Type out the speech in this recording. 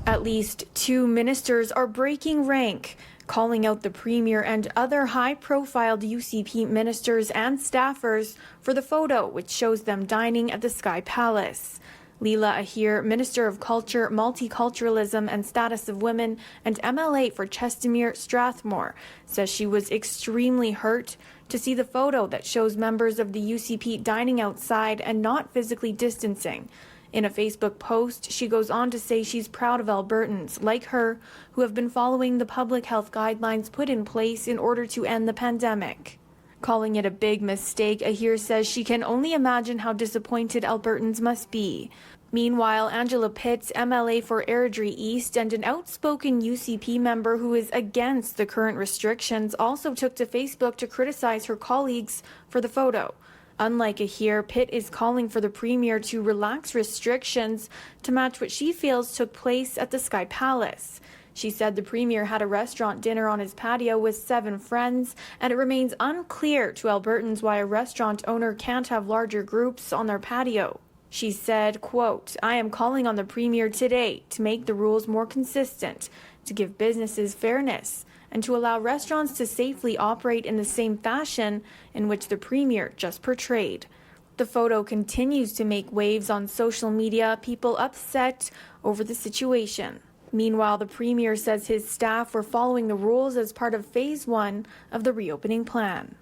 At least 2 ministers are breaking rank, calling out the Premier and other high-profile UCP ministers and staffers for the photo which shows them dining at the Sky Palace. Leela Ahir, Minister of Culture, Multiculturalism and Status of Women and MLA for Chestermere Strathmore, says she was extremely hurt to see the photo that shows members of the UCP dining outside and not physically distancing. In a Facebook post, she goes on to say she's proud of Albertans like her who have been following the public health guidelines put in place in order to end the pandemic. Calling it a big mistake, Ahir says she can only imagine how disappointed Albertans must be. Meanwhile, Angela Pitts, MLA for Airdrie East and an outspoken UCP member who is against the current restrictions, also took to Facebook to criticize her colleagues for the photo. Unlike Ahir, Pitt is calling for the Premier to relax restrictions to match what she feels took place at the Sky Palace. She said the Premier had a restaurant dinner on his patio with 7 friends, and it remains unclear to Albertans why a restaurant owner can't have larger groups on their patio. She said, quote, "I am calling on the Premier today to make the rules more consistent, to give businesses fairness, and to allow restaurants to safely operate in the same fashion in which the Premier just portrayed." The photo continues to make waves on social media, people upset over the situation. Meanwhile, the Premier says his staff were following the rules as part of Phase 1 of the reopening plan.